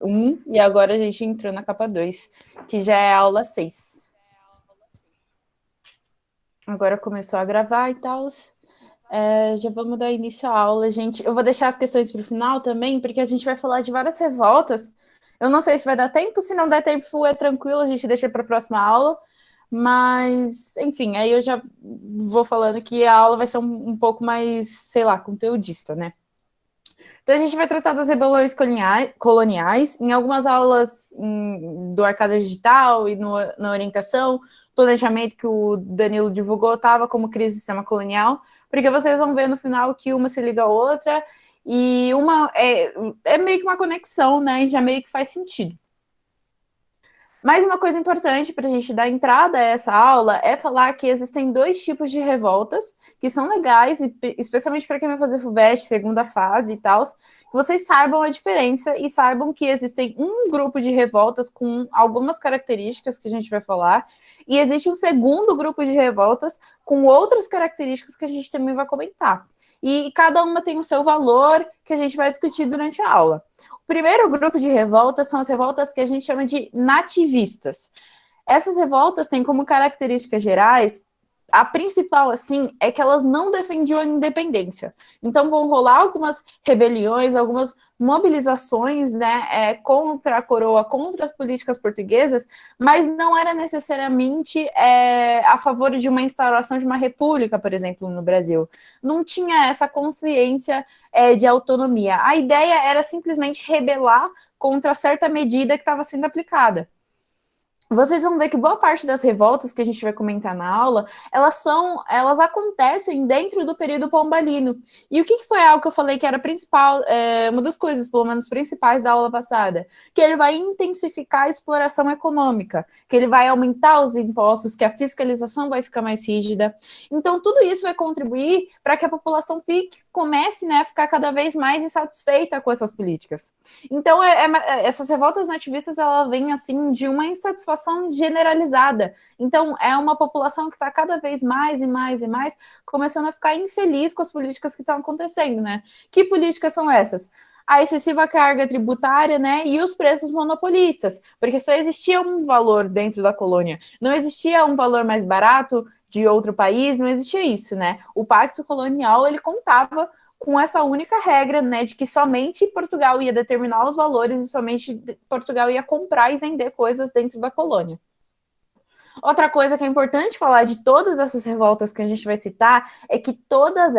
1 e agora a gente entrou na capa 2, que já é a aula 6. Agora começou a gravar e tal. Já vamos dar início à aula, gente. Eu vou deixar as questões para o final também, porque a gente vai falar de várias revoltas. Eu não sei se vai dar tempo, se não der tempo é tranquilo, a gente deixa para a próxima aula. Mas, enfim, aí eu já vou falando que a aula vai ser um pouco mais, sei lá, conteudista, né? Então a gente vai tratar das rebeliões coloniais em algumas aulas do Arcada Digital e na orientação, planejamento que o Danilo divulgou estava como crise do sistema colonial, porque vocês vão ver no final que uma se liga à outra e uma é meio que uma conexão, né? E já meio que faz sentido. Mas uma coisa importante para a gente dar entrada a essa aula é falar que existem 2 tipos de revoltas que são legais, especialmente para quem vai fazer FUVEST, segunda fase e tal, que vocês saibam a diferença e saibam que existem um grupo de revoltas com algumas características que a gente vai falar, e existe um segundo grupo de revoltas com outras características que a gente também vai comentar. E cada uma tem o seu valor que a gente vai discutir durante a aula. O primeiro grupo de revoltas são as revoltas que a gente chama de nativistas. Essas revoltas têm como características gerais, a principal, assim, é que elas não defendiam a independência. Então vão rolar algumas rebeliões, algumas mobilizações, né, contra a coroa, contra as políticas portuguesas, mas não era necessariamente a favor de uma instauração de uma república, por exemplo, no Brasil. Não tinha essa consciência de autonomia. A ideia era simplesmente rebelar contra certa medida que estava sendo aplicada. Vocês vão ver que boa parte das revoltas que a gente vai comentar na aula, elas acontecem dentro do período pombalino. E o que foi algo que eu falei que era principal, uma das coisas, pelo menos principais da aula passada? Que ele vai intensificar a exploração econômica, que ele vai aumentar os impostos, que a fiscalização vai ficar mais rígida. Então, tudo isso vai contribuir para que a população comece, né, a ficar cada vez mais insatisfeita com essas políticas. Então, essas revoltas nativistas, ela vem, assim, de uma insatisfação generalizada. Então, é uma população que está cada vez mais e mais e mais começando a ficar infeliz com as políticas que estão acontecendo, né? Que políticas são essas? A excessiva carga tributária, né, e os preços monopolistas, porque só existia um valor dentro da colônia, não existia um valor mais barato de outro país, não existia isso, né? O pacto colonial, ele contava com essa única regra, né, de que somente Portugal ia determinar os valores e somente Portugal ia comprar e vender coisas dentro da colônia. Outra coisa que é importante falar de todas essas revoltas que a gente vai citar é que todas,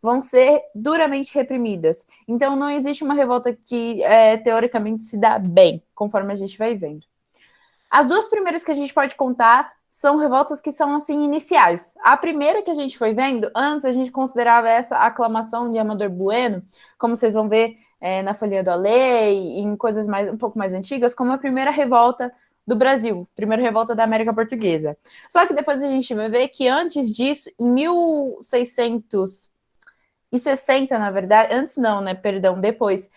vão ser duramente reprimidas. Então, não existe uma revolta que, teoricamente, se dá bem, conforme a gente vai vendo. As 2 primeiras que a gente pode contar são revoltas que são, assim, iniciais. A primeira que a gente foi vendo, antes a gente considerava essa aclamação de Amador Bueno, como vocês vão ver na Folhinha do Alê e em coisas um pouco mais antigas, como a primeira revolta do Brasil, primeira revolta da América Portuguesa. Só que depois a gente vai ver que antes disso, em 1660, na verdade, antes não, né, perdão, depois,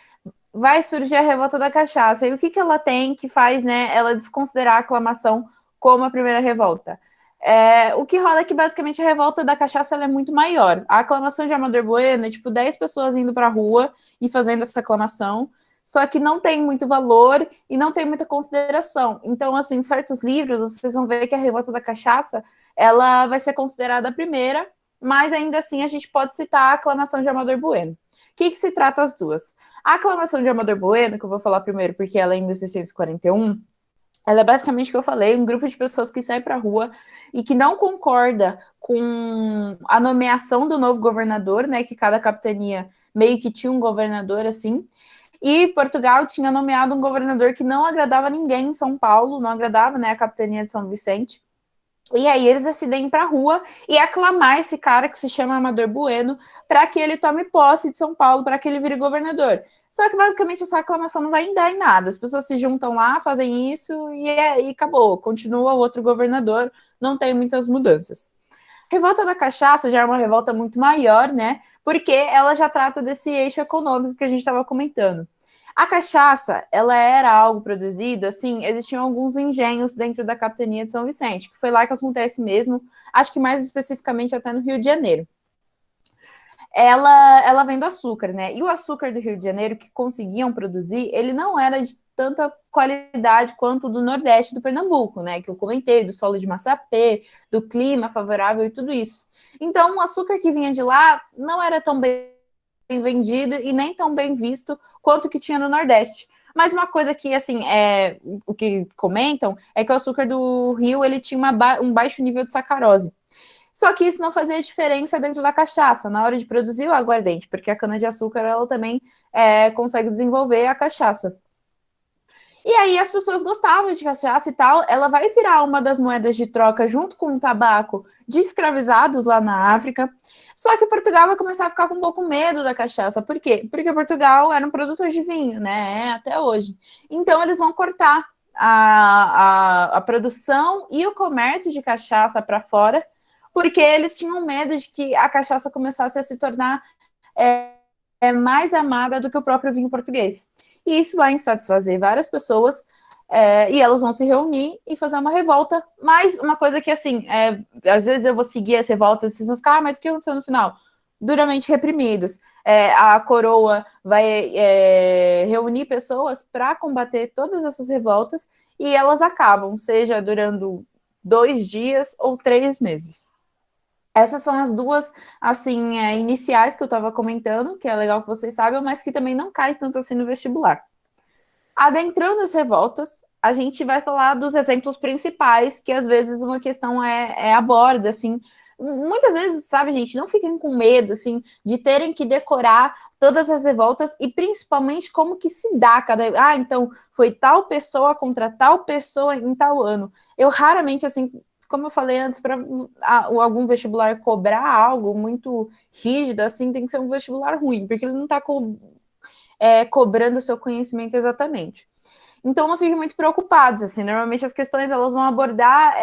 vai surgir a revolta da cachaça. E o que ela tem que faz, né, ela desconsiderar a aclamação como a primeira revolta? O que rola é que, basicamente, a revolta da cachaça ela é muito maior. A aclamação de Amador Bueno é, tipo, 10 pessoas indo para a rua e fazendo essa aclamação, só que não tem muito valor e não tem muita consideração. Então, assim, em certos livros, vocês vão ver que a revolta da cachaça, ela vai ser considerada a primeira, mas ainda assim a gente pode citar a aclamação de Amador Bueno. O que se trata as duas? A aclamação de Amador Bueno, que eu vou falar primeiro porque ela é em 1641, ela é basicamente o que eu falei, um grupo de pessoas que sai para a rua e que não concorda com a nomeação do novo governador, né, que cada capitania meio que tinha um governador assim, e Portugal tinha nomeado um governador que não agradava ninguém em São Paulo, não agradava, né, a capitania de São Vicente. E aí eles decidem ir para a rua e aclamar esse cara que se chama Amador Bueno para que ele tome posse de São Paulo, para que ele vire governador. Só que basicamente essa aclamação não vai dar em nada. As pessoas se juntam lá, fazem isso e acabou. Continua o outro governador, não tem muitas mudanças. Revolta da cachaça já é uma revolta muito maior, né? Porque ela já trata desse eixo econômico que a gente estava comentando. A cachaça, ela era algo produzido, assim, existiam alguns engenhos dentro da capitania de São Vicente, que foi lá que acontece mesmo, acho que mais especificamente até no Rio de Janeiro. ela vem do açúcar, né? E o açúcar do Rio de Janeiro que conseguiam produzir, ele não era de tanta qualidade quanto do Nordeste do Pernambuco, né? Que eu comentei, do solo de massapê, do clima favorável e tudo isso. Então, o açúcar que vinha de lá não era tão bem vendido e nem tão bem visto quanto que tinha no Nordeste. Mas uma coisa que, assim, o que comentam é que o açúcar do Rio, ele tinha um baixo nível de sacarose. Só que isso não fazia diferença dentro da cachaça, na hora de produzir o aguardente, porque a cana-de-açúcar, ela também consegue desenvolver a cachaça. E aí as pessoas gostavam de cachaça e tal, ela vai virar uma das moedas de troca junto com o tabaco de escravizados lá na África. Só que Portugal vai começar a ficar com um pouco medo da cachaça. Por quê? Porque Portugal era um produtor de vinho, né? Até hoje. Então eles vão cortar a produção e o comércio de cachaça para fora, porque eles tinham medo de que a cachaça começasse a se tornar mais amada do que o próprio vinho português. E isso vai insatisfazer várias pessoas, e elas vão se reunir e fazer uma revolta. Mas uma coisa que, assim, às vezes eu vou seguir as revoltas e vocês vão ficar, mas o que aconteceu no final? Duramente reprimidos. A coroa vai reunir pessoas para combater todas essas revoltas e elas acabam, seja durando 2 dias ou 3 meses. Essas são as duas, assim, iniciais que eu estava comentando, que é legal que vocês saibam, mas que também não cai tanto assim no vestibular. Adentrando as revoltas, a gente vai falar dos exemplos principais, que às vezes uma questão aborda, assim. Muitas vezes, sabe, gente, não fiquem com medo, assim, de terem que decorar todas as revoltas e principalmente como que se dá cada... Ah, então, foi tal pessoa contra tal pessoa em tal ano. Eu raramente, assim, como eu falei antes, para algum vestibular cobrar algo muito rígido, assim, tem que ser um vestibular ruim, porque ele não está cobrando o seu conhecimento exatamente. Então não fiquem muito preocupados, assim, normalmente as questões elas vão abordar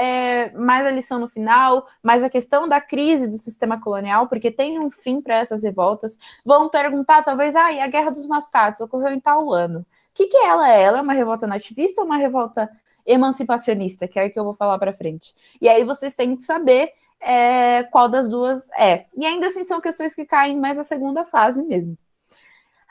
mais a lição no final, mais a questão da crise do sistema colonial, porque tem um fim para essas revoltas, vão perguntar talvez, e a Guerra dos Mascates ocorreu em tal ano, o que ela é? Ela é uma revolta nativista ou uma revolta emancipacionista, que é o que eu vou falar para frente. E aí vocês têm que saber qual das duas é. E ainda assim são questões que caem mais na segunda fase mesmo.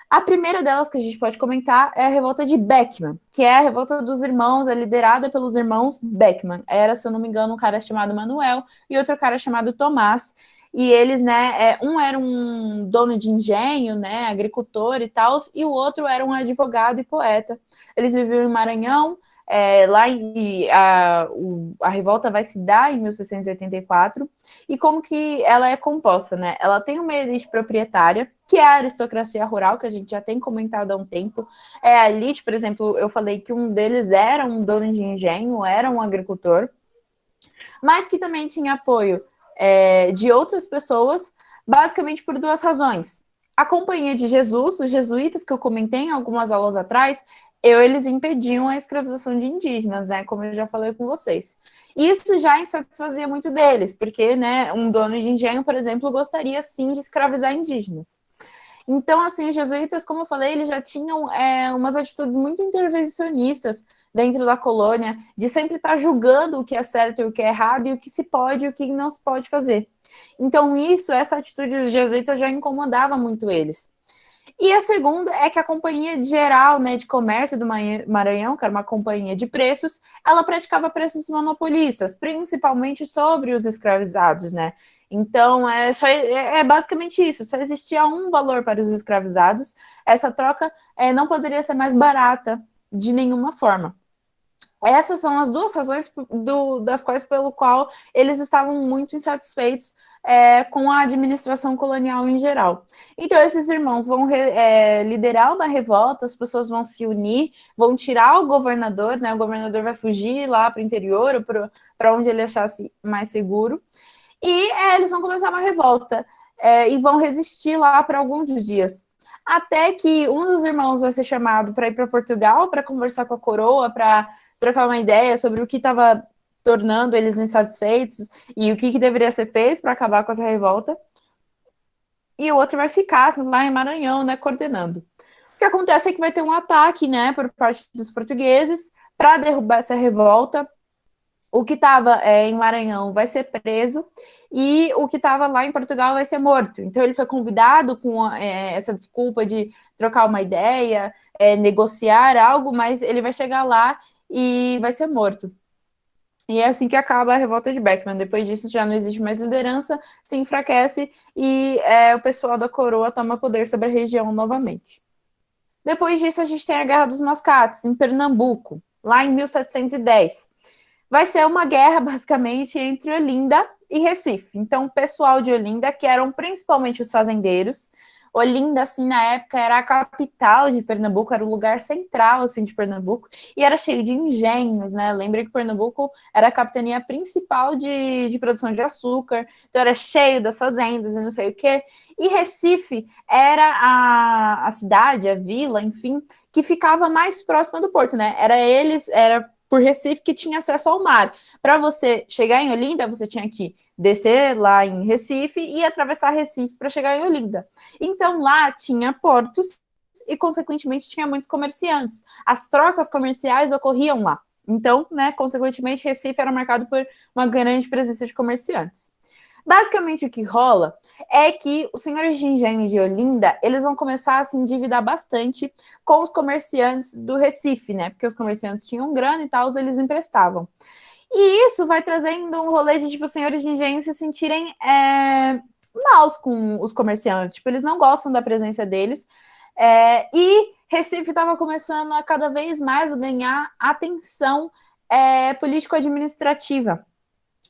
A primeira delas que a gente pode comentar é a revolta de Beckman, que é a revolta dos irmãos, liderada pelos irmãos Beckman. Era, se eu não me engano, um cara chamado Manuel e outro cara chamado Tomás. E eles, né, um era um dono de engenho, né, agricultor e tal, e o outro era um advogado e poeta. Eles viviam em Maranhão, a revolta vai se dar em 1684, e como que ela é composta, né? Ela tem uma elite proprietária, que é a aristocracia rural, que a gente já tem comentado há um tempo. A elite, por exemplo, eu falei que um deles era um dono de engenho, era um agricultor, mas que também tinha apoio de outras pessoas, basicamente por duas razões. A Companhia de Jesus, os jesuítas que eu comentei em algumas aulas atrás, eles impediam a escravização de indígenas, né? Como eu já falei com vocês. Isso já insatisfazia muito deles, porque, né, um dono de engenho, por exemplo, gostaria sim de escravizar indígenas. Então, assim, os jesuítas, como eu falei, eles já tinham umas atitudes muito intervencionistas dentro da colônia, de sempre estar julgando o que é certo e o que é errado, e o que se pode e o que não se pode fazer. Então, essa atitude dos jesuítas já incomodava muito eles. E a segunda é que a Companhia Geral, né, de Comércio do Maranhão, que era uma companhia de preços, ela praticava preços monopolistas, principalmente sobre os escravizados, né? Então, basicamente isso, só existia um valor para os escravizados, essa troca não poderia ser mais barata de nenhuma forma. Essas são as duas razões das quais pelo qual eles estavam muito insatisfeitos com a administração colonial em geral. Então, esses irmãos vão liderar uma revolta, as pessoas vão se unir, vão tirar o governador, né? O governador vai fugir lá para o interior ou para onde ele achasse mais seguro, e eles vão começar uma revolta e vão resistir lá por alguns dias. Até que um dos irmãos vai ser chamado para ir para Portugal para conversar com a coroa, para trocar uma ideia sobre o que estava tornando eles insatisfeitos e o que deveria ser feito para acabar com essa revolta. E o outro vai ficar lá em Maranhão, né, coordenando. O que acontece é que vai ter um ataque, né, por parte dos portugueses para derrubar essa revolta. O que estava em Maranhão vai ser preso e o que estava lá em Portugal vai ser morto. Então ele foi convidado com essa desculpa de trocar uma ideia, negociar algo, mas ele vai chegar lá e vai ser morto. E é assim que acaba a revolta de Beckman. Depois disso já não existe mais liderança, se enfraquece e o pessoal da coroa toma poder sobre a região novamente. Depois disso a gente tem a Guerra dos Mascates, em Pernambuco, lá em 1710. Vai ser uma guerra, basicamente, entre Olinda e Recife. Então, o pessoal de Olinda, que eram principalmente os fazendeiros, Olinda, assim, na época, era a capital de Pernambuco, era o lugar central, assim, de Pernambuco, e era cheio de engenhos, né? Lembra que Pernambuco era a capitania principal de produção de açúcar, então era cheio das fazendas e não sei o quê. E Recife era a cidade, a vila, enfim, que ficava mais próxima do porto, né? Era por Recife que tinha acesso ao mar. Para você chegar em Olinda, você tinha que descer lá em Recife e atravessar Recife para chegar em Olinda. Então lá tinha portos e, consequentemente, tinha muitos comerciantes. As trocas comerciais ocorriam lá. Então, né, consequentemente, Recife era marcado por uma grande presença de comerciantes. Basicamente, o que rola é que os senhores de engenho de Olinda, eles vão começar a se endividar bastante com os comerciantes do Recife, né? Porque os comerciantes tinham grana e tal, eles emprestavam. E isso vai trazendo um rolê de, tipo, os senhores de engenho se sentirem maus com os comerciantes. Tipo, eles não gostam da presença deles. E Recife estava começando a cada vez mais ganhar atenção político-administrativa.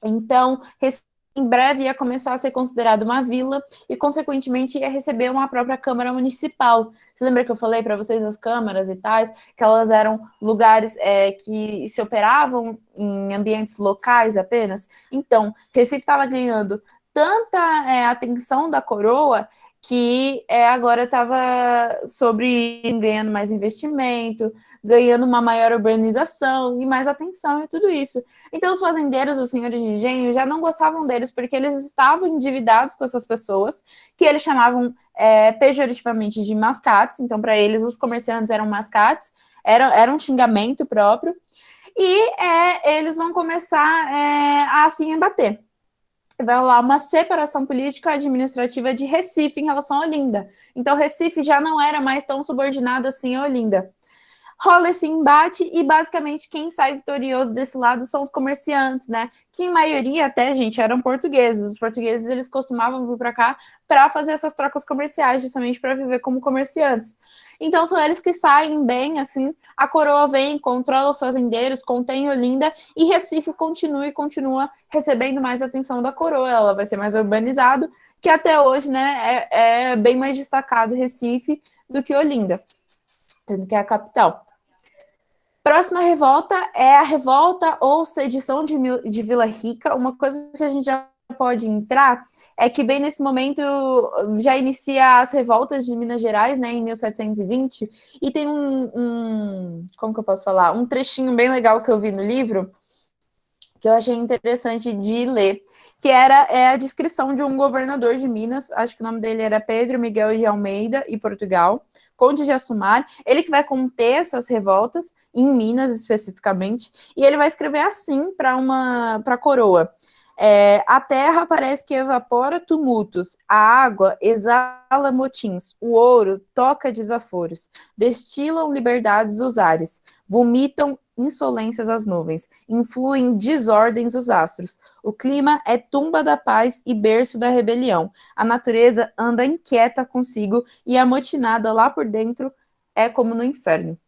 Então, Recife em breve ia começar a ser considerado uma vila e, consequentemente, ia receber uma própria Câmara Municipal. Você lembra que eu falei para vocês as câmaras e tais, que elas eram lugares que se operavam em ambientes locais apenas? Então, Recife estava ganhando tanta atenção da coroa que agora estava ganhando mais investimento, ganhando uma maior urbanização e mais atenção e tudo isso. Então, os fazendeiros, os senhores de engenho, já não gostavam deles porque eles estavam endividados com essas pessoas, que eles chamavam pejorativamente de mascates. Então, para eles, os comerciantes eram mascates, era um xingamento próprio. E eles vão começar a assim embater. Vai rolar uma separação política administrativa de Recife em relação a Olinda. Então, Recife já não era mais tão subordinado assim a Olinda. Rola esse embate e, basicamente, quem sai vitorioso desse lado são os comerciantes, né? Que, em maioria, até, gente, eram portugueses. Os portugueses, eles costumavam vir para cá para fazer essas trocas comerciais, justamente para viver como comerciantes. Então, são eles que saem bem, assim, a coroa vem, controla os fazendeiros, contém Olinda, e Recife continua recebendo mais atenção da coroa. Ela vai ser mais urbanizado, que até hoje, né, é bem mais destacado Recife do que Olinda, tendo que é a capital. Próxima revolta é a revolta ou sedição de Vila Rica. Uma coisa que a gente já pode entrar é que bem nesse momento já inicia as revoltas de Minas Gerais, né, em 1720, e tem como que eu posso falar? Um trechinho bem legal que eu vi no livro, que eu achei interessante de ler, que era a descrição de um governador de Minas, acho que o nome dele era Pedro Miguel de Almeida e Portugal, Conde de Assumar, ele que vai conter essas revoltas, em Minas especificamente, e ele vai escrever assim para a coroa. A terra parece que evapora tumultos, a água exala motins, o ouro toca desaforos, destilam liberdades os ares, vomitam insolências as nuvens, influem desordens os astros. O clima é tumba da paz e berço da rebelião. A natureza anda inquieta consigo e amotinada lá por dentro é como no inferno.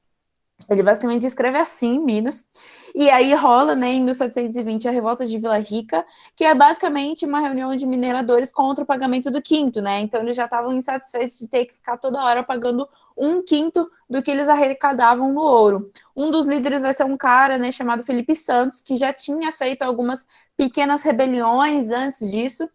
Ele basicamente escreve assim em Minas, e aí rola, né, em 1720, a Revolta de Vila Rica, que é basicamente uma reunião de mineradores contra o pagamento do quinto, né, então eles já estavam insatisfeitos de ter que ficar toda hora pagando um quinto do que eles arrecadavam no ouro. Um dos líderes vai ser um cara, né, chamado Felipe Santos, que já tinha feito algumas pequenas rebeliões antes disso,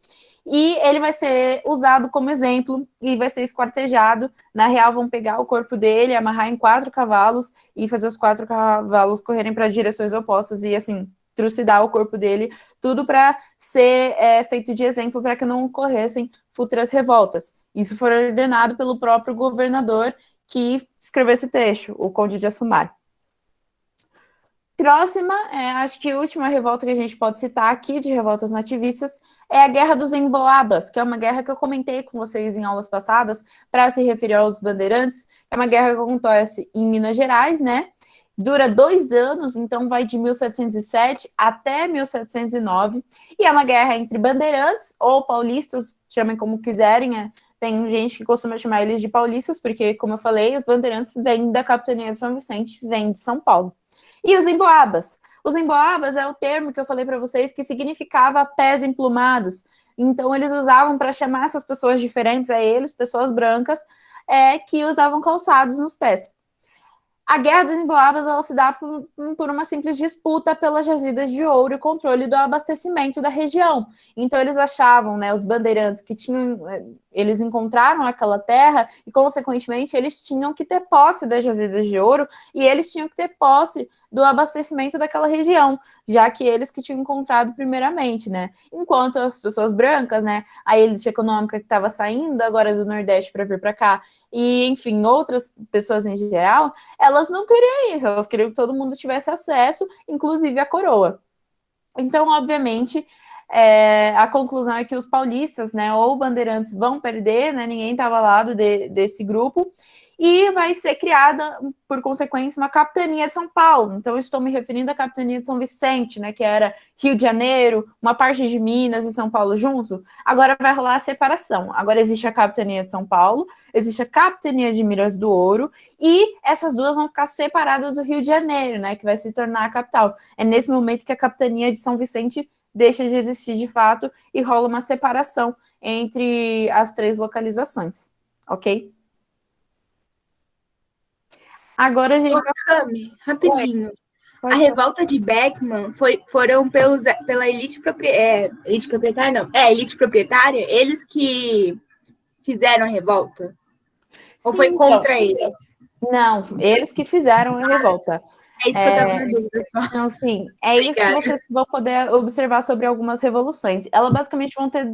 e ele vai ser usado como exemplo e vai ser esquartejado. Na real, vão pegar o corpo dele, amarrar em 4 cavalos e fazer os 4 cavalos correrem para direções opostas e, assim, trucidar o corpo dele, tudo para ser feito de exemplo para que não ocorressem futuras revoltas. Isso foi ordenado pelo próprio governador que escreveu esse trecho, o Conde de Assumar. Próxima, acho que a última revolta que a gente pode citar aqui de revoltas nativistas é a Guerra dos Emboabas, que é uma guerra que eu comentei com vocês em aulas passadas para se referir aos bandeirantes. É uma guerra que acontece em Minas Gerais, né? Dura 2 anos, então vai de 1707 até 1709, e é uma guerra entre bandeirantes ou paulistas, chamem como quiserem, tem gente que costuma chamar eles de paulistas, porque, como eu falei, os bandeirantes vêm da capitania de São Vicente, vêm de São Paulo. E os emboabas? Os emboabas é o termo que eu falei para vocês que significava pés emplumados. Então, eles usavam para chamar essas pessoas diferentes a eles, pessoas brancas, que usavam calçados nos pés. A Guerra dos Emboabas ela se dá por uma simples disputa pelas jazidas de ouro e controle do abastecimento da região. Então eles achavam, né, os bandeirantes que tinham, eles encontraram aquela terra e consequentemente eles tinham que ter posse das jazidas de ouro e eles tinham que ter posse do abastecimento daquela região, já que eles que tinham encontrado primeiramente, né? Enquanto as pessoas brancas, né, a elite econômica que estava saindo agora do Nordeste para vir para cá e, enfim, outras pessoas em geral, elas não queriam isso, elas queriam que todo mundo tivesse acesso, inclusive a coroa. Então, obviamente, a conclusão é que os paulistas, né, ou bandeirantes vão perder, né, ninguém estava ao lado desse grupo, e vai ser criada, por consequência, uma capitania de São Paulo. Então, eu estou me referindo à capitania de São Vicente, né, que era Rio de Janeiro, uma parte de Minas e São Paulo junto. Agora vai rolar a separação. Agora existe a capitania de São Paulo, existe a capitania de Minas do Ouro, e essas duas vão ficar separadas do Rio de Janeiro, né, que vai se tornar a capital. É nesse momento que a capitania de São Vicente deixa de existir de fato e rola uma separação entre as 3 localizações, ok? Agora a gente... Cami, rapidinho. A Pode revolta de Beckman foram pela elite proprietária, não. Elite proprietária, eles que fizeram a revolta? Ou Sim, foi então, contra eles? não, eles que fizeram a revolta. É isso que eu estava na dúvida só. Então, sim, é isso que vocês vão poder observar sobre algumas revoluções. Elas basicamente vão ter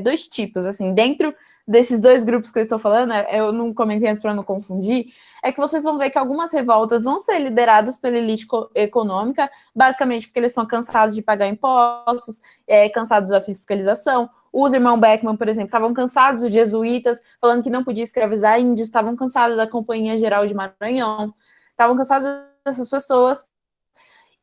dois tipos, assim, dentro desses 2 grupos que eu estou falando, eu não comentei antes para não confundir, é que vocês vão ver que algumas revoltas vão ser lideradas pela elite econômica, basicamente porque eles estão cansados de pagar impostos, cansados da fiscalização. Os irmãos Beckman, por exemplo, estavam cansados dos jesuítas, falando que não podia escravizar índios, estavam cansados da Companhia Geral de Maranhão, estavam cansados dessas pessoas,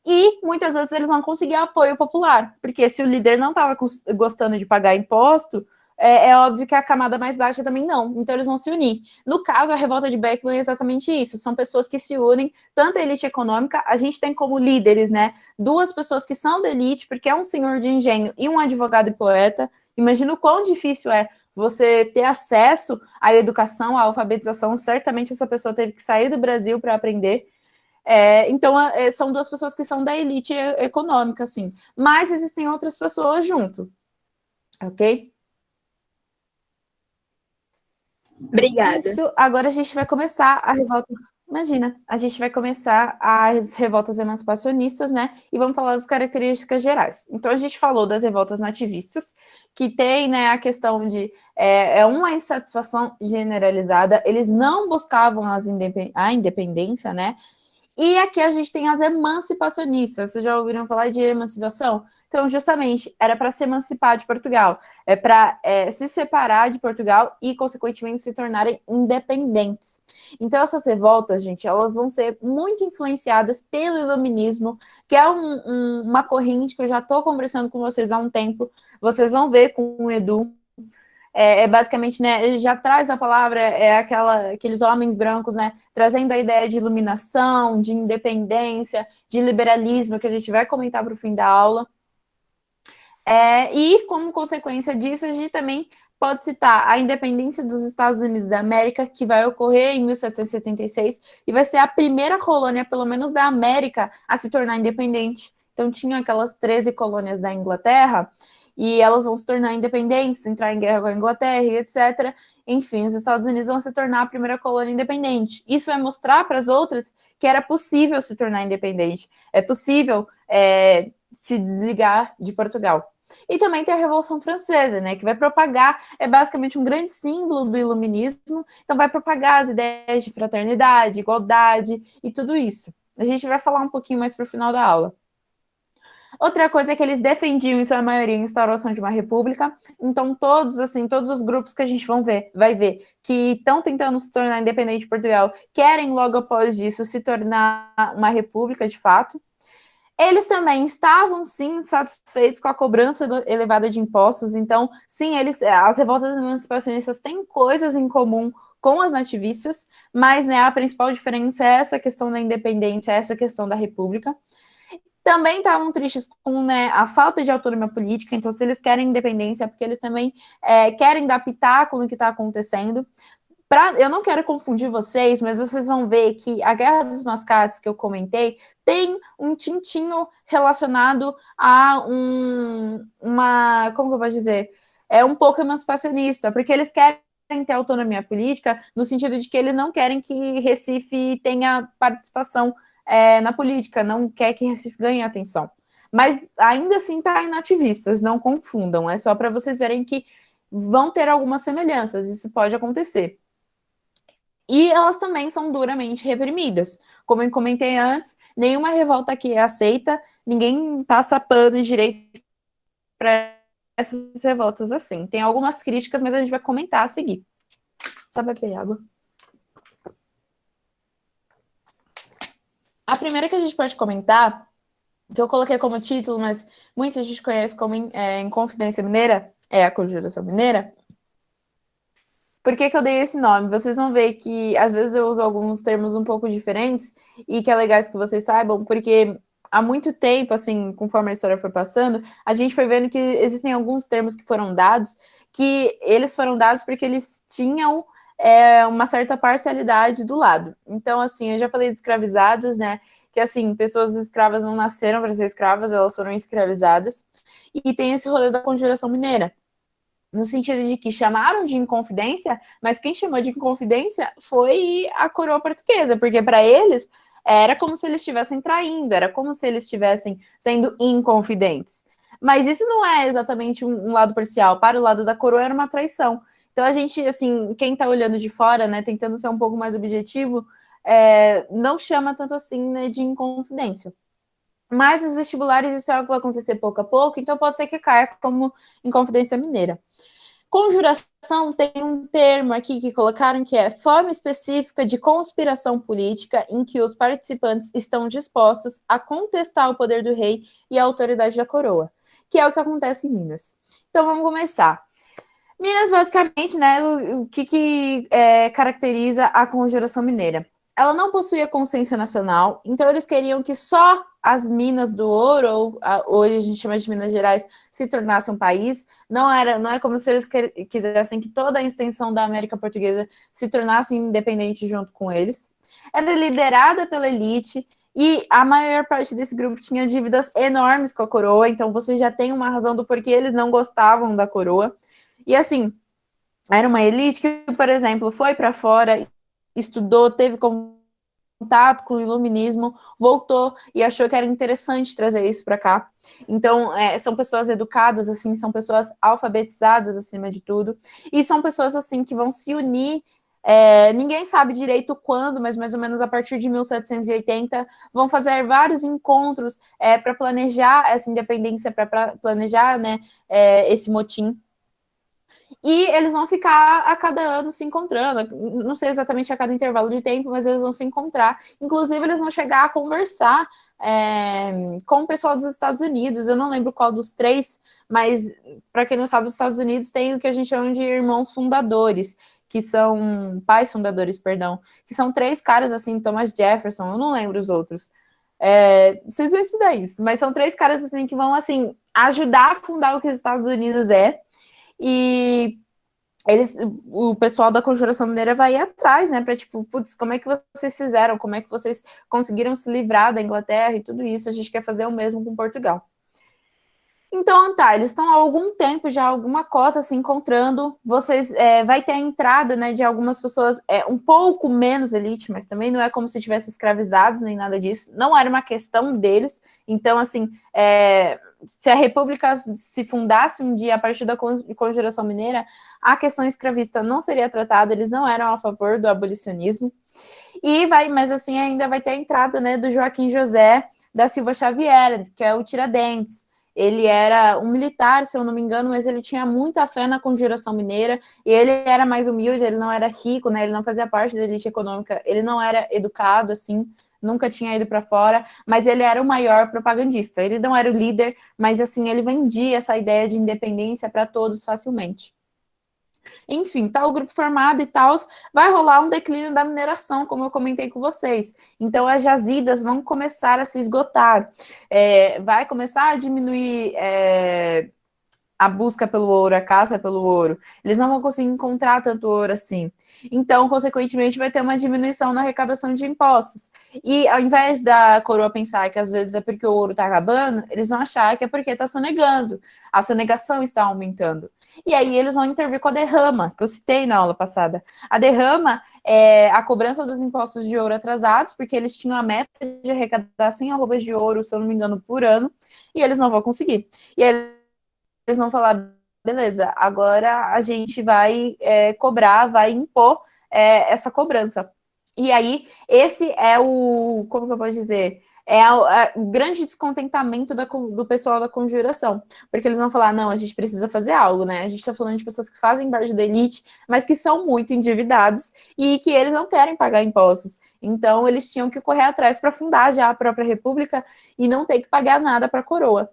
e muitas vezes eles não conseguiam apoio popular, porque se o líder não estava gostando de pagar imposto, é óbvio que a camada mais baixa também não, então eles vão se unir. No caso, a revolta de Beckman é exatamente isso, são pessoas que se unem, tanto a elite econômica, a gente tem como líderes, né, 2 pessoas que são da elite, porque é um senhor de engenho e um advogado e poeta. Imagina o quão difícil é você ter acesso à educação, à alfabetização, certamente essa pessoa teve que sair do Brasil para aprender. Então, são 2 pessoas que são da elite econômica, assim. Mas existem outras pessoas junto, ok? Obrigada. Isso, agora a gente vai começar a revolta... Imagina, a gente vai começar as revoltas emancipacionistas, né? E vamos falar das características gerais. Então, a gente falou das revoltas nativistas, que tem, né, a questão de uma insatisfação generalizada, eles não buscavam a independência, né? E aqui a gente tem as emancipacionistas. Vocês já ouviram falar de emancipação? Então, justamente, era para se emancipar de Portugal, para se separar de Portugal e, consequentemente, se tornarem independentes. Então, essas revoltas, gente, elas vão ser muito influenciadas pelo iluminismo, que é uma corrente que eu já estou conversando com vocês há um tempo. Vocês vão ver com o Edu. Basicamente, né, ele já traz a palavra, aqueles homens brancos, né, trazendo a ideia de iluminação, de independência, de liberalismo, que a gente vai comentar para o fim da aula. E, como consequência disso, a gente também pode citar a independência dos Estados Unidos da América, que vai ocorrer em 1776, e vai ser a primeira colônia, pelo menos da América, a se tornar independente. Então, tinham aquelas 13 colônias da Inglaterra, e elas vão se tornar independentes, entrar em guerra com a Inglaterra e etc. Enfim, os Estados Unidos vão se tornar a primeira colônia independente. Isso vai mostrar para as outras que era possível se tornar independente, é possível se desligar de Portugal. E também tem a Revolução Francesa, né, que vai propagar, basicamente um grande símbolo do iluminismo, então vai propagar as ideias de fraternidade, igualdade e tudo isso, A gente vai falar um pouquinho mais para o final da aula. Outra coisa é que eles defendiam, em sua maioria, a instauração de uma república. Então, todos os grupos que a gente vai ver que estão tentando se tornar independente de Portugal, querem logo após disso se tornar uma república de fato. Eles também estavam, sim, satisfeitos com a cobrança elevada de impostos. Então, sim, as revoltas emancipacionistas têm coisas em comum com as nativistas, mas, né, a principal diferença é essa questão da independência, essa questão da república. Também estavam tristes com, né, a falta de autonomia política. Então, se eles querem independência, é porque eles também querem dar pitaco no que está acontecendo. Eu não quero confundir vocês, mas vocês vão ver que a Guerra dos Mascates, que eu comentei, tem um tintinho relacionado a como que eu vou dizer? É um pouco emancipacionista, porque eles querem ter autonomia política, no sentido de que eles não querem que Recife tenha participação na política, não quer que Recife ganhe atenção. Mas ainda assim está em nativistas, não confundam, é só para vocês verem que vão ter algumas semelhanças, isso pode acontecer. E elas também são duramente reprimidas. Como eu comentei antes, nenhuma revolta aqui é aceita, ninguém passa pano direito para essas revoltas assim. Tem algumas críticas, mas a gente vai comentar a seguir. Só beber água. A primeira que a gente pode comentar, que eu coloquei como título, mas muita gente conhece como Inconfidência Mineira, é a Conjuração Mineira. Por que eu dei esse nome? Vocês vão ver que, às vezes, eu uso alguns termos um pouco diferentes e que é legal que vocês saibam, porque há muito tempo, assim, conforme a história foi passando, a gente foi vendo que existem alguns termos que foram dados, que eles foram dados porque eles tinham uma certa parcialidade do lado. Então, assim, eu já falei de escravizados, né? Que, assim, pessoas escravas não nasceram para ser escravas, elas foram escravizadas. E tem esse rolê da Conjuração Mineira, no sentido de que chamaram de Inconfidência, mas quem chamou de Inconfidência foi a coroa portuguesa, porque para eles era como se eles estivessem traindo, era como se eles estivessem sendo inconfidentes. Mas isso não é exatamente um lado parcial. Para o lado da coroa era uma traição. Então a gente, assim, quem está olhando de fora, né, tentando ser um pouco mais objetivo, não chama tanto assim, né, de Inconfidência. Mas os vestibulares, isso é algo que vai acontecer pouco a pouco, então pode ser que caia como Inconfidência Mineira. Conjuração tem um termo aqui que colocaram que é forma específica de conspiração política em que os participantes estão dispostos a contestar o poder do rei e a autoridade da coroa, que é o que acontece em Minas. Então vamos começar. Minas, basicamente, né, o que caracteriza a Conjuração Mineira? Ela não possuía consciência nacional, então eles queriam que só as minas do ouro, ou hoje a gente chama de Minas Gerais, se tornasse um país. Não é como se eles quisessem que toda a extensão da América Portuguesa se tornasse independente junto com eles. Era liderada pela elite, e a maior parte desse grupo tinha dívidas enormes com a coroa, então você já tem uma razão do porquê eles não gostavam da coroa. E assim, era uma elite que, por exemplo, foi para fora, estudou, teve contato com o iluminismo, voltou e achou que era interessante trazer isso para cá. Então, são pessoas educadas, assim, são pessoas alfabetizadas, acima de tudo, e são pessoas, assim, que vão se unir. Ninguém sabe direito quando, mas mais ou menos a partir de 1780, vão fazer vários encontros para planejar essa independência, para planejar, né, esse motim. E eles vão ficar a cada ano se encontrando, não sei exatamente a cada intervalo de tempo, mas eles vão se encontrar. Inclusive, eles vão chegar a conversar com o pessoal dos Estados Unidos. Eu não lembro qual dos três, mas para quem não sabe, os Estados Unidos tem o que a gente chama de irmãos fundadores, que são pais fundadores, perdão, que são três caras assim, Thomas Jefferson, eu não lembro os outros. Vocês vão estudar isso, mas são três caras assim que vão assim ajudar a fundar o que os Estados Unidos é. E o pessoal da Conjuração Mineira vai ir atrás, né, para tipo, putz, como é que vocês fizeram, como é que vocês conseguiram se livrar da Inglaterra e tudo isso, a gente quer fazer o mesmo com Portugal. Então, tá, eles estão há algum tempo já, alguma cota se encontrando, vai ter a entrada, né, de algumas pessoas um pouco menos elite, mas também não é como se tivessem escravizados, nem nada disso, não era uma questão deles, então, assim, se a República se fundasse um dia a partir da Conjuração Mineira, a questão escravista não seria tratada, eles não eram a favor do abolicionismo. Mas assim, ainda vai ter a entrada, né, do Joaquim José da Silva Xavier, que é o Tiradentes. Ele era um militar, se eu não me engano, mas ele tinha muita fé na Conjuração Mineira, e ele era mais humilde, ele não era rico, né, ele não fazia parte da elite econômica, ele não era educado, assim, nunca tinha ido para fora, mas ele era o maior propagandista. Ele não era o líder, mas assim, ele vendia essa ideia de independência para todos facilmente. Enfim, tá o grupo formado e tal, vai rolar um declínio da mineração, como eu comentei com vocês. Então, as jazidas vão começar a se esgotar, vai começar a diminuir a busca pelo ouro, a caça pelo ouro. Eles não vão conseguir encontrar tanto ouro assim. Então, consequentemente, vai ter uma diminuição na arrecadação de impostos. E ao invés da coroa pensar que às vezes é porque o ouro está acabando, eles vão achar que é porque está sonegando. A sonegação está aumentando. E aí eles vão intervir com a derrama, que eu citei na aula passada. A derrama é a cobrança dos impostos de ouro atrasados, porque eles tinham a meta de arrecadar 100 arrobas de ouro, se eu não me engano, por ano, e eles não vão conseguir. E aí eles vão falar, beleza, agora a gente vai cobrar, vai impor essa cobrança. E aí, esse é o, como que eu posso dizer? O grande descontentamento do pessoal da conjuração, porque eles vão falar, não, a gente precisa fazer algo, né? A gente está falando de pessoas que fazem parte da elite, mas que são muito endividados e que eles não querem pagar impostos. Então, eles tinham que correr atrás para fundar já a própria república e não ter que pagar nada para a coroa.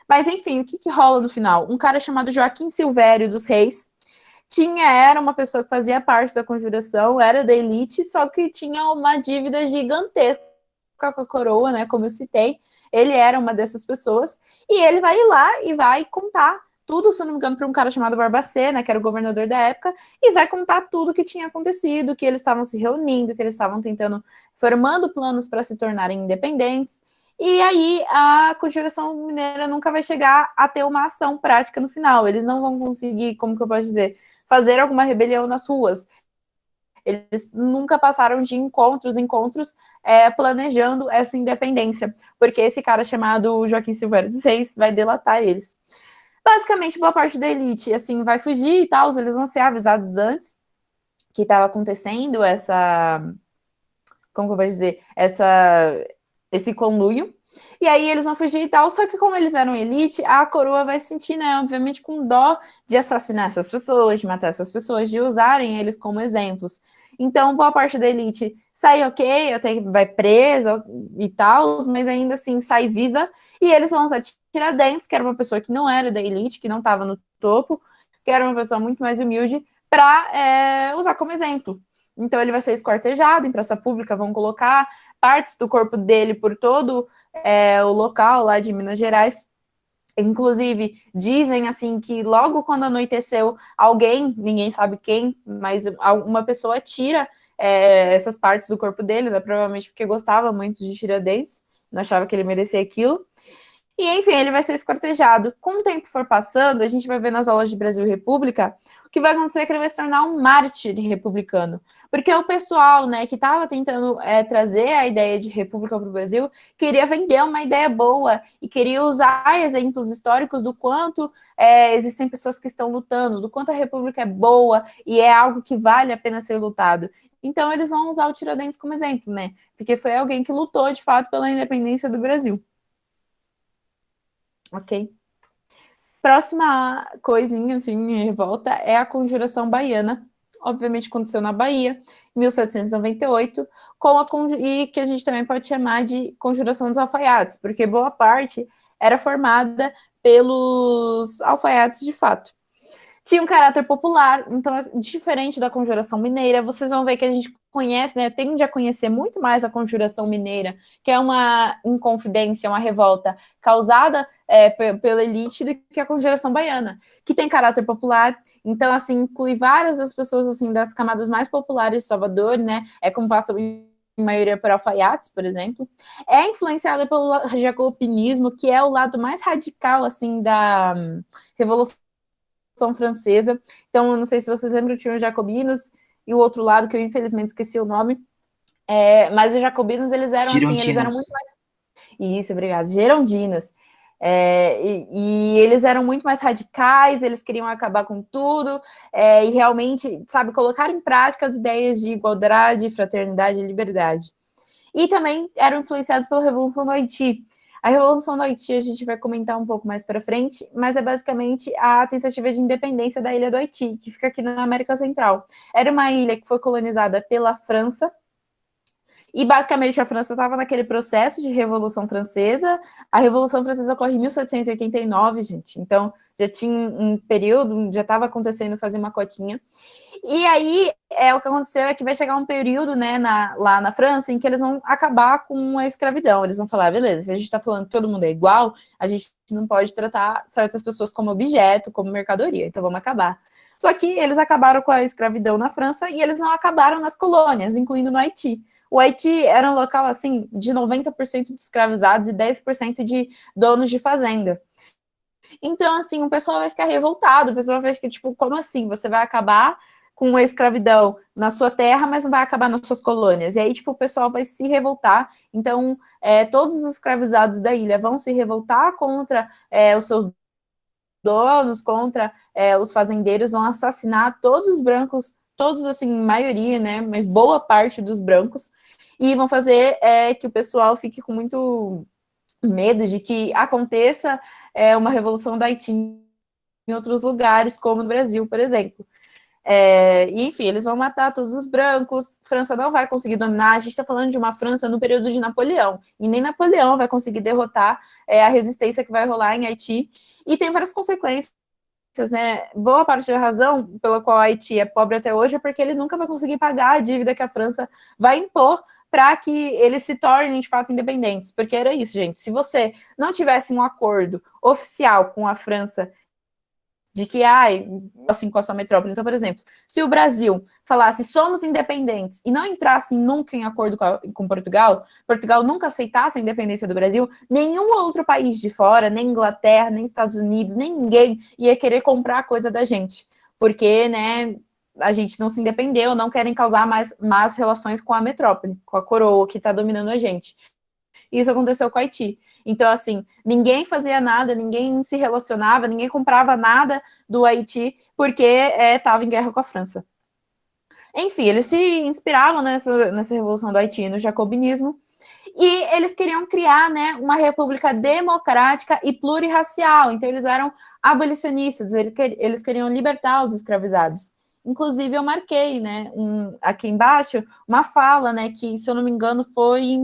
Mas, enfim, o que rola no final? Um cara chamado Joaquim Silvério dos Reis era uma pessoa que fazia parte da conjuração, era da elite, só que tinha uma dívida gigantesca com a coroa, né? Como eu citei, ele era uma dessas pessoas, e ele vai ir lá e vai contar tudo, se não me engano, para um cara chamado Barbacena, que era o governador da época, e vai contar tudo o que tinha acontecido, que eles estavam se reunindo, que eles estavam formando planos para se tornarem independentes. E aí a Conjuração Mineira nunca vai chegar a ter uma ação prática no final. Eles não vão conseguir, como que eu posso dizer, fazer alguma rebelião nas ruas. Eles nunca passaram de encontros planejando essa independência, porque esse cara chamado Joaquim Silveira dos Reis vai delatar eles. Basicamente, boa parte da elite assim, vai fugir e tal, eles vão ser avisados antes que estava acontecendo como que eu vou dizer, esse conluio. E aí eles vão fugir e tal, só que como eles eram elite, a coroa vai se sentir, né, obviamente com dó de assassinar essas pessoas, de matar essas pessoas, de usarem eles como exemplos. Então, boa parte da elite sai ok, até vai presa e tal, mas ainda assim sai viva, e eles vão usar Tiradentes, que era uma pessoa que não era da elite, que não estava no topo, que era uma pessoa muito mais humilde, para usar como exemplo. Então ele vai ser esquartejado em praça pública, vão colocar partes do corpo dele por todo o local lá de Minas Gerais. Inclusive, dizem assim que logo quando anoiteceu, ninguém sabe quem, mas uma pessoa tira essas partes do corpo dele, né, provavelmente porque gostava muito de Tiradentes, não achava que ele merecia aquilo. E, enfim, ele vai ser esquartejado. Com o tempo for passando, a gente vai ver nas aulas de Brasil e República, o que vai acontecer é que ele vai se tornar um mártir republicano. Porque o pessoal, né, que estava tentando trazer a ideia de república para o Brasil, queria vender uma ideia boa e queria usar exemplos históricos do quanto existem pessoas que estão lutando, do quanto a república é boa e é algo que vale a pena ser lutado. Então, eles vão usar o Tiradentes como exemplo, né? Porque foi alguém que lutou, de fato, pela independência do Brasil. Ok. Próxima coisinha, assim, revolta é a Conjuração Baiana. Obviamente aconteceu na Bahia, em 1798, e que a gente também pode chamar de Conjuração dos Alfaiates, porque boa parte era formada pelos alfaiates de fato. Tinha um caráter popular, então é diferente da Conjuração Mineira. Vocês vão ver que a gente conhece, né, tende a conhecer muito mais a Conjuração Mineira, que é uma inconfidência, uma revolta causada pela elite, do que a Conjuração Baiana, que tem caráter popular. Então, assim, inclui várias das pessoas assim das camadas mais populares de Salvador, né? É como passa em maioria por alfaiates, por exemplo. É influenciada pelo jacobinismo, que é o lado mais radical assim da Revolução Francesa. Então, eu não sei se vocês lembram, tinha os jacobinos e o outro lado, que eu infelizmente esqueci o nome, mas os jacobinos, eles eram assim, eles eram muito mais... Isso, obrigado. Girondinos. E eles eram muito mais radicais, eles queriam acabar com tudo, e realmente, sabe, colocar em prática as ideias de igualdade, fraternidade e liberdade. E também eram influenciados pela Revolução do Haiti. A Revolução do Haiti a gente vai comentar um pouco mais para frente, mas é basicamente a tentativa de independência da ilha do Haiti, que fica aqui na América Central. Era uma ilha que foi colonizada pela França, e basicamente a França estava naquele processo de Revolução Francesa. A Revolução Francesa ocorre em 1789, gente. Então já tinha um período, já estava acontecendo fazer uma cotinha. E aí, o que aconteceu é que vai chegar um período, né, lá na França, em que eles vão acabar com a escravidão. Eles vão falar, beleza, se a gente está falando que todo mundo é igual, a gente não pode tratar certas pessoas como objeto, como mercadoria, então vamos acabar. Só que eles acabaram com a escravidão na França e eles não acabaram nas colônias, incluindo no Haiti. O Haiti era um local, assim, de 90% de escravizados e 10% de donos de fazenda. Então, assim, o pessoal vai ficar revoltado, o pessoal vai ficar, tipo, como assim? Você vai acabar com a escravidão na sua terra, mas não vai acabar nas suas colônias. E aí, tipo, o pessoal vai se revoltar. Então, todos os escravizados da ilha vão se revoltar contra os seus donos, contra os fazendeiros, vão assassinar todos os brancos, todos, assim, maioria, né, mas boa parte dos brancos, e vão fazer que o pessoal fique com muito medo de que aconteça uma revolução do Haiti em outros lugares, como no Brasil, por exemplo. E, enfim, eles vão matar todos os brancos, França não vai conseguir dominar, a gente está falando de uma França no período de Napoleão, e nem Napoleão vai conseguir derrotar a resistência que vai rolar em Haiti, e tem várias consequências, né? Boa parte da razão pela qual Haiti é pobre até hoje é porque ele nunca vai conseguir pagar a dívida que a França vai impor para que eles se tornem de fato independentes, porque era isso, gente, se você não tivesse um acordo oficial com a França de que, assim, com a sua metrópole. Então, por exemplo, se o Brasil falasse somos independentes e não entrasse nunca em acordo com Portugal, Portugal nunca aceitasse a independência do Brasil, nenhum outro país de fora, nem Inglaterra, nem Estados Unidos, nem ninguém ia querer comprar coisa da gente, porque, né, a gente não se independeu, não querem causar mais más relações com a metrópole, com a coroa que está dominando a gente. Isso aconteceu com o Haiti. Então, assim, ninguém fazia nada, ninguém se relacionava, ninguém comprava nada do Haiti, porque estava em guerra com a França. Enfim, eles se inspiravam nessa revolução do Haiti, no jacobinismo, e eles queriam criar, né, uma república democrática e plurirracial. Então, eles eram abolicionistas, eles queriam libertar os escravizados. Inclusive, eu marquei, né, aqui embaixo, uma fala, né, que, se eu não me engano, foi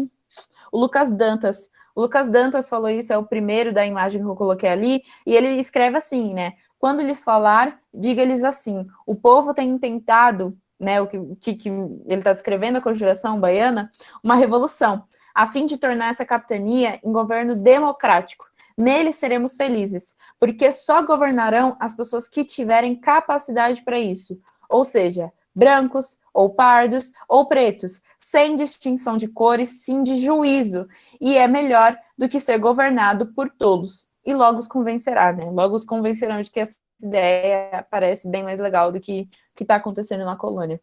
o Lucas Dantas. O Lucas Dantas falou isso, é o primeiro da imagem que eu coloquei ali, e ele escreve assim, né? Quando lhes falar, diga-lhes assim: o povo tem tentado, né? O que ele está descrevendo a Conjuração Baiana, uma revolução, a fim de tornar essa capitania em governo democrático. Nele seremos felizes, porque só governarão as pessoas que tiverem capacidade para isso. Ou seja, brancos, ou pardos, ou pretos, sem distinção de cores, sim de juízo, e é melhor do que ser governado por todos. E logo os convencerá, né? Logo os convencerão de que essa ideia parece bem mais legal do que o que está acontecendo na colônia.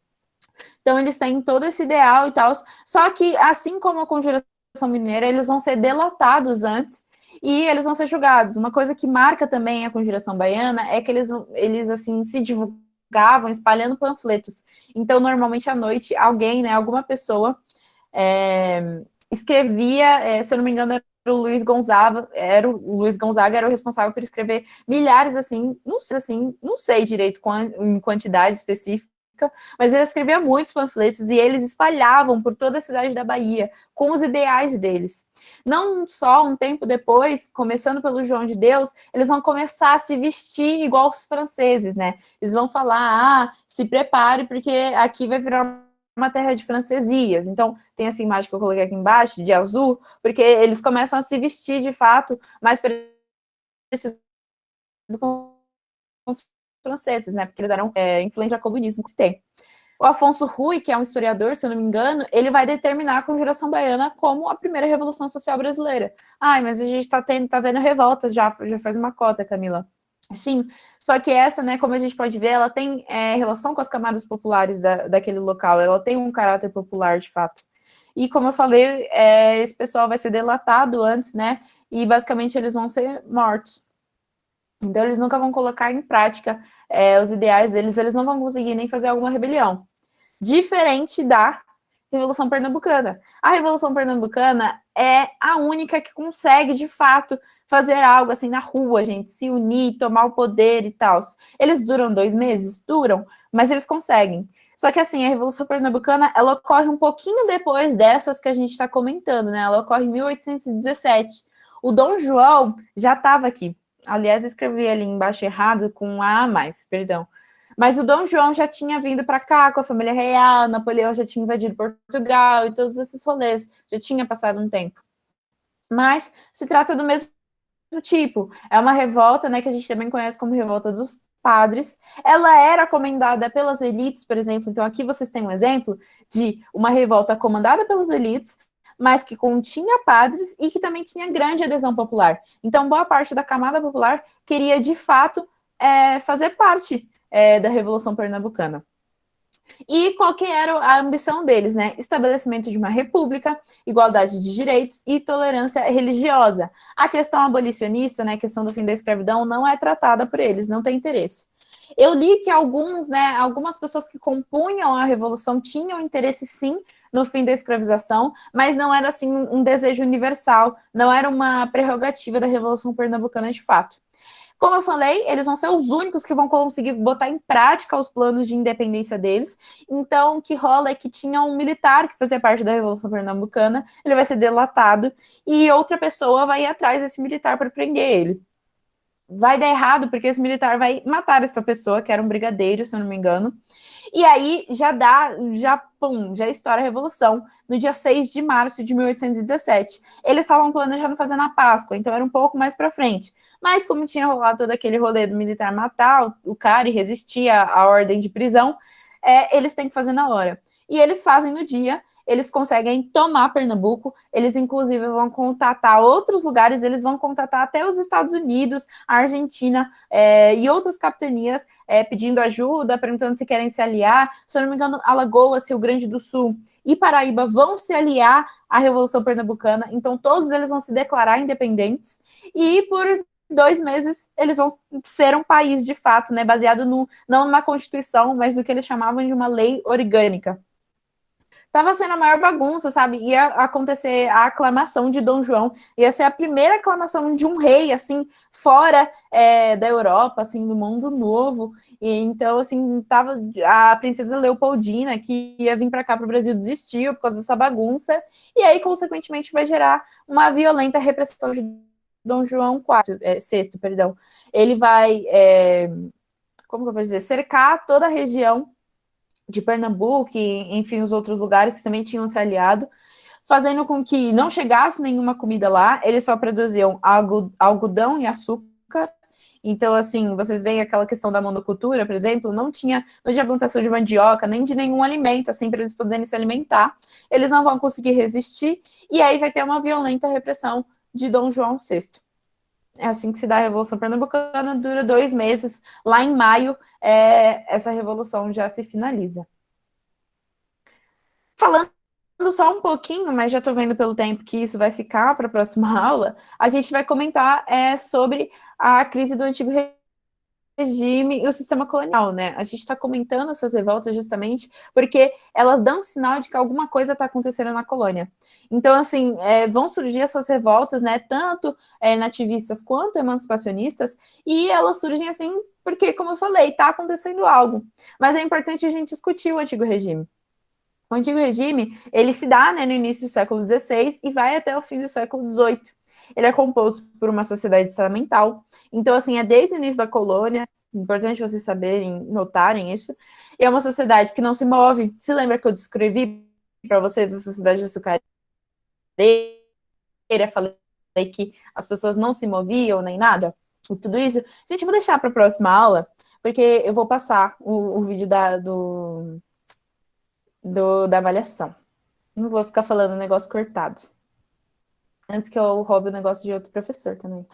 Então, eles têm todo esse ideal e tal, só que, assim como a Conjuração Mineira, eles vão ser delatados antes e eles vão ser julgados. Uma coisa que marca também a Conjuração Baiana é que eles assim, se divulgavam espalhando panfletos. Então, normalmente à noite, alguém, né, alguma pessoa escrevia, se eu não me engano, era o Luiz Gonzaga, era o responsável por escrever milhares, assim, não sei direito em quantidade específica, mas ele escrevia muitos panfletos e eles espalhavam por toda a cidade da Bahia com os ideais deles. Não só um tempo depois, começando pelo João de Deus, eles vão começar a se vestir igual os franceses, né? Eles vão falar, se prepare porque aqui vai virar uma terra de francesias. Então, tem essa imagem que eu coloquei aqui embaixo, de azul, porque eles começam a se vestir, de fato, mais parecido com os franceses, né? Porque eles eram influentes do comunismo que tem. O Afonso Rui, que é um historiador, se eu não me engano, ele vai determinar a Conjuração Baiana como a primeira revolução social brasileira. Mas a gente tá vendo revoltas já faz uma cota, Camila. Sim, só que essa, né, como a gente pode ver, ela tem relação com as camadas populares daquele local, ela tem um caráter popular, de fato. E como eu falei, esse pessoal vai ser delatado antes, né? E basicamente eles vão ser mortos. Então eles nunca vão colocar em prática os ideais deles, eles não vão conseguir nem fazer alguma rebelião. Diferente da Revolução Pernambucana. A Revolução Pernambucana é a única que consegue, de fato, fazer algo assim na rua, gente, se unir, tomar o poder e tal. Eles duram 2 meses? Duram, mas eles conseguem. Só que assim, a Revolução Pernambucana, ela ocorre um pouquinho depois dessas que a gente está comentando, né? Ela ocorre em 1817. O Dom João já estava aqui. Aliás, eu escrevi ali embaixo errado com um A mais, perdão. Mas o Dom João já tinha vindo para cá com a família real, Napoleão já tinha invadido Portugal e todos esses rolês, já tinha passado um tempo. Mas se trata do mesmo tipo, é uma revolta, né, que a gente também conhece como revolta dos padres. Ela era comandada pelas elites, por exemplo. Então aqui vocês têm um exemplo de uma revolta comandada pelas elites, mas que continha padres e que também tinha grande adesão popular. Então boa parte da camada popular queria de fato fazer parte da Revolução Pernambucana. E qual que era a ambição deles, né? Estabelecimento de uma república, igualdade de direitos e tolerância religiosa. A questão abolicionista, né, a questão do fim da escravidão, não é tratada por eles, não tem interesse. Eu li que algumas pessoas que compunham a revolução tinham interesse sim no fim da escravização, mas não era assim um desejo universal, não era uma prerrogativa da Revolução Pernambucana de fato. Como eu falei, eles vão ser os únicos que vão conseguir botar em prática os planos de independência deles. Então, o que rola é que tinha um militar que fazia parte da Revolução Pernambucana, ele vai ser delatado e outra pessoa vai ir atrás desse militar para prender ele. Vai dar errado porque esse militar vai matar essa pessoa, que era um brigadeiro, se eu não me engano. E aí já estoura a Revolução, no dia 6 de março de 1817. Eles estavam planejando fazer na Páscoa, então era um pouco mais para frente. Mas como tinha rolado todo aquele rolê do militar matar o cara e resistir à ordem de prisão, eles têm que fazer na hora. E eles fazem no dia, eles conseguem tomar Pernambuco, eles inclusive vão contatar outros lugares, eles vão contatar até os Estados Unidos, a Argentina e outras capitanias pedindo ajuda, perguntando se querem se aliar. Se eu não me engano, Alagoas, Rio Grande do Sul e Paraíba vão se aliar à Revolução Pernambucana, então todos eles vão se declarar independentes e por 2 meses eles vão ser um país de fato, né, baseado não numa constituição, mas no que eles chamavam de uma lei orgânica. Tava sendo a maior bagunça, sabe? Ia acontecer a aclamação de Dom João, ia ser a primeira aclamação de um rei, assim, fora da Europa, assim, no mundo novo. E então, assim, tava a princesa Leopoldina, que ia vir para cá para o Brasil, desistiu por causa dessa bagunça, e aí, consequentemente, vai gerar uma violenta repressão de Dom João VI, perdão. Ele vai, como que eu vou dizer, cercar toda a região de Pernambuco e, enfim, os outros lugares que também tinham se aliado, fazendo com que não chegasse nenhuma comida lá, eles só produziam algodão e açúcar. Então, assim, vocês veem aquela questão da monocultura, por exemplo, não tinha plantação de mandioca, nem de nenhum alimento, assim, para eles poderem se alimentar. Eles não vão conseguir resistir, e aí vai ter uma violenta repressão de Dom João VI. É assim que se dá a Revolução Pernambucana, dura 2 meses. Lá em maio, essa revolução já se finaliza. Falando só um pouquinho, mas já estou vendo pelo tempo que isso vai ficar para a próxima aula, a gente vai comentar sobre a crise do antigo regime e o sistema colonial, né? A gente está comentando essas revoltas justamente porque elas dão sinal de que alguma coisa está acontecendo na colônia. Então, assim, vão surgir essas revoltas, né? Tanto nativistas quanto emancipacionistas, e elas surgem assim porque, como eu falei, está acontecendo algo. Mas é importante a gente discutir o antigo regime. O antigo regime, ele se dá, né, no início do século XVI e vai até o fim do século XVIII. Ele é composto por uma sociedade estamental. Então, assim, é desde o início da colônia, importante vocês saberem, notarem isso, e é uma sociedade que não se move. Se lembra que eu descrevi para vocês a sociedade açucareira? Falei que as pessoas não se moviam nem nada? E tudo isso? Gente, eu vou deixar para a próxima aula, porque eu vou passar o vídeo da avaliação. Não vou ficar falando um negócio cortado. Antes que eu roube o negócio de outro professor também.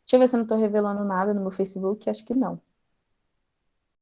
Deixa eu ver se eu não tô revelando nada no meu Facebook. Acho que não.